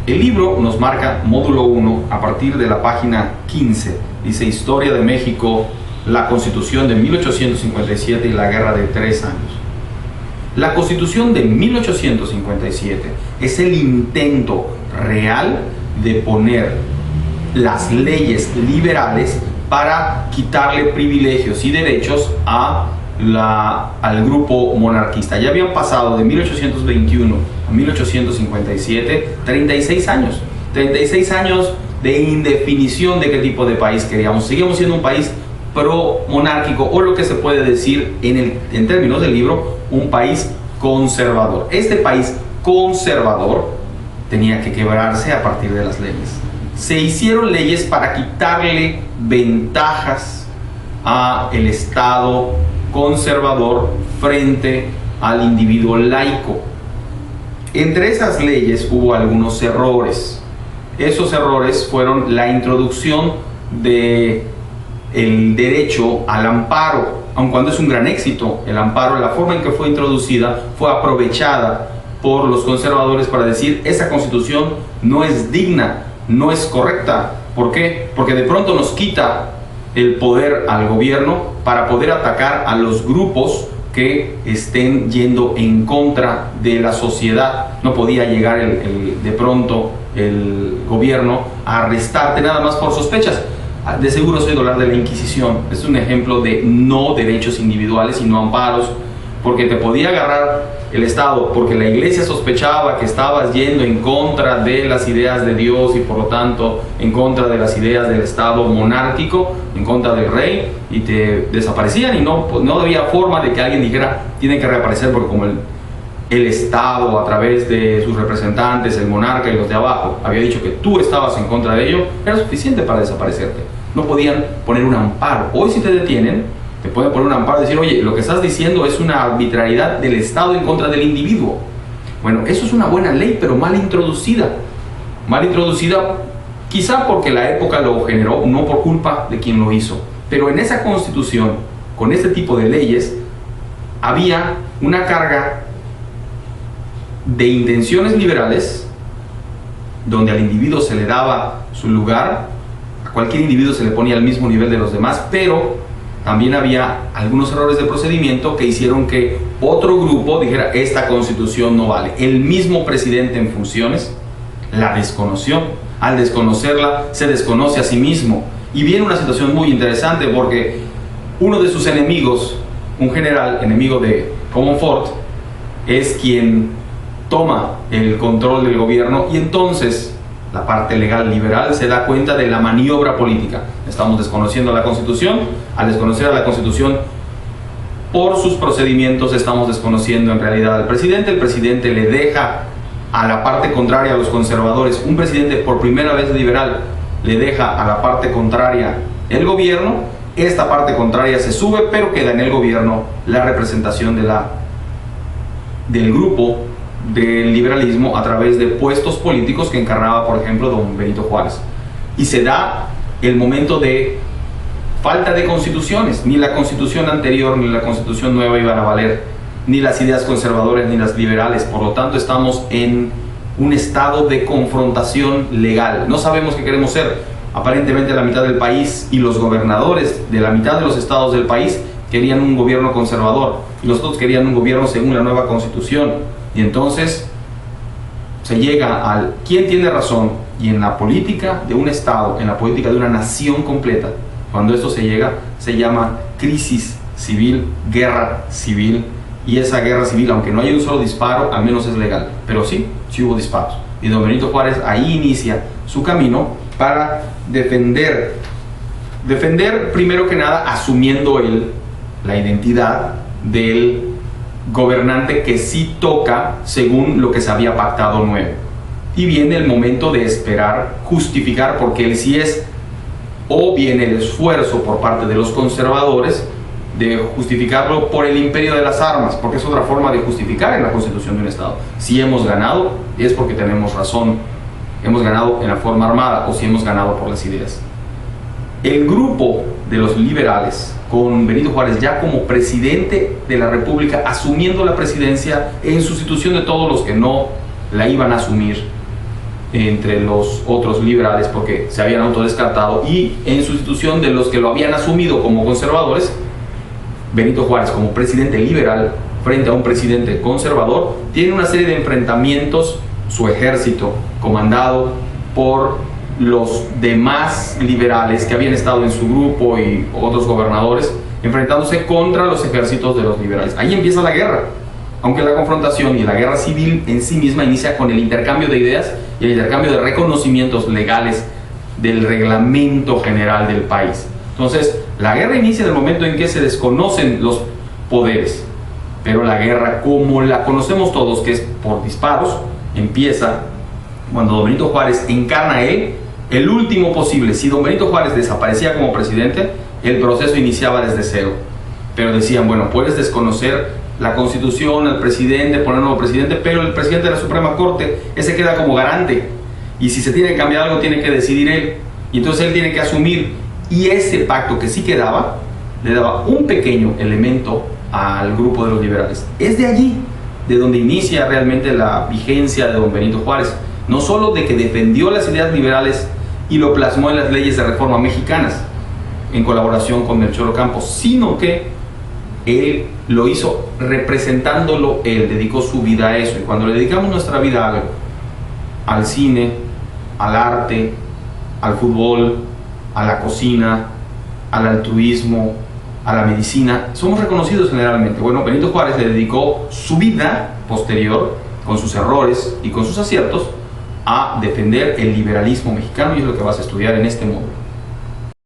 El libro nos marca módulo 1 a partir de la página 15. Dice Historia de México, la Constitución de 1857 y la Guerra de 3 años. La Constitución de 1857 es el intento real de poner las leyes liberales para quitarle privilegios y derechos al grupo monarquista. Ya habían pasado de 1821 a 1857 36 años. 36 años de indefinición de qué tipo de país queríamos. Seguimos siendo un país pro-monárquico, o lo que se puede decir en términos del libro, un país conservador. Este país conservador tenía que quebrarse a partir de las leyes. Se hicieron leyes para quitarle ventajas al Estado conservador frente al individuo laico. Entre esas leyes hubo algunos errores. Esos errores fueron la introducción del derecho al amparo, aun cuando es un gran éxito el amparo. La forma en que fue introducida fue aprovechada por los conservadores para decir: esa constitución no es digna, no es correcta. ¿Por qué? Porque de pronto nos quita el poder al gobierno para poder atacar a los grupos que estén yendo en contra de la sociedad. No podía llegar de pronto el gobierno a arrestarte nada más por sospechas. De seguro has oído hablar de la Inquisición. Es un ejemplo de no derechos individuales, sino amparos, porque te podía agarrar el Estado porque la iglesia sospechaba que estabas yendo en contra de las ideas de Dios y por lo tanto en contra de las ideas del Estado monárquico, en contra del rey, y te desaparecían, y no había forma de que alguien dijera: tiene que reaparecer, porque como el Estado, a través de sus representantes, el monarca y los de abajo, había dicho que tú estabas en contra de ello, era suficiente para desaparecerte. No podían poner un amparo. Hoy, si te detienen, te pueden poner un amparo y decir: oye, lo que estás diciendo es una arbitrariedad del Estado en contra del individuo. Bueno, eso es una buena ley, pero mal introducida. Mal introducida quizá porque la época lo generó, no por culpa de quien lo hizo. Pero en esa Constitución, con este tipo de leyes, había una carga de intenciones liberales, donde al individuo se le daba su lugar, a cualquier individuo se le ponía al mismo nivel de los demás, pero también había algunos errores de procedimiento que hicieron que otro grupo dijera: esta constitución no vale. El mismo presidente en funciones la desconoció. Al desconocerla, se desconoce a sí mismo. Y viene una situación muy interesante, porque uno de sus enemigos, un general enemigo de Comonfort, es quien toma el control del gobierno, y entonces la parte legal liberal se da cuenta de la maniobra política. Estamos desconociendo la Constitución. Al desconocer a la Constitución por sus procedimientos, estamos desconociendo en realidad al presidente. El presidente le deja a la parte contraria, a los conservadores. Un presidente por primera vez liberal le deja a la parte contraria el gobierno. Esta parte contraria se sube, pero queda en el gobierno la representación del grupo del liberalismo a través de puestos políticos que encarnaba, por ejemplo, don Benito Juárez. Y se da el momento de falta de constituciones. Ni la constitución anterior ni la constitución nueva iban a valer, ni las ideas conservadoras ni las liberales. Por lo tanto, estamos en un estado de confrontación legal. No sabemos qué queremos ser. Aparentemente la mitad del país y los gobernadores de la mitad de los estados del país querían un gobierno conservador, y los otros querían un gobierno según la nueva constitución. Y entonces se llega al quién tiene razón. Y en la política de un estado, en la política de una nación completa, cuando esto se llega, se llama crisis civil, guerra civil. Y esa guerra civil, aunque no haya un solo disparo, al menos es legal. Pero sí hubo disparos. Y don Benito Juárez ahí inicia su camino para defender primero que nada, asumiendo él la identidad del gobernante que sí toca según lo que se había pactado nuevo. Y viene el momento de esperar, justificar, porque él sí es, o viene el esfuerzo por parte de los conservadores de justificarlo por el imperio de las armas, porque es otra forma de justificar en la constitución de un estado. Si hemos ganado, es porque tenemos razón, hemos ganado en la forma armada, o si hemos ganado por las ideas. El grupo de los liberales, con Benito Juárez ya como presidente de la República, asumiendo la presidencia en sustitución de todos los que no la iban a asumir, entre los otros liberales porque se habían autodescartado, y en sustitución de los que lo habían asumido como conservadores, Benito Juárez, como presidente liberal frente a un presidente conservador, tiene una serie de enfrentamientos, su ejército comandado por los demás liberales que habían estado en su grupo y otros gobernadores, enfrentándose contra los ejércitos de los liberales. Ahí empieza la guerra, aunque la confrontación y la guerra civil en sí misma inicia con el intercambio de ideas y el intercambio de reconocimientos legales del reglamento general del país. Entonces, la guerra inicia en el momento en que se desconocen los poderes, pero la guerra, como la conocemos todos, que es por disparos, empieza cuando don Benito Juárez encarna el último posible. Si don Benito Juárez desaparecía como presidente, el proceso iniciaba desde cero. Pero decían, bueno, puedes desconocer la Constitución, al presidente, poner un nuevo presidente, pero el presidente de la Suprema Corte, ese queda como garante. Y si se tiene que cambiar algo, tiene que decidir él. Y entonces él tiene que asumir. Y ese pacto que sí quedaba, le daba un pequeño elemento al grupo de los liberales. Es de allí de donde inicia realmente la vigencia de don Benito Juárez. No solo de que defendió las ideas liberales y lo plasmó en las leyes de reforma mexicanas, en colaboración con Melchor Ocampo, sino que él lo hizo representándolo, él dedicó su vida a eso. Y cuando le dedicamos nuestra vida a algo, al cine, al arte, al fútbol, a la cocina, al altruismo, a la medicina, somos reconocidos generalmente. Bueno, Benito Juárez le dedicó su vida posterior, con sus errores y con sus aciertos, a defender el liberalismo mexicano, y es lo que vas a estudiar en este módulo.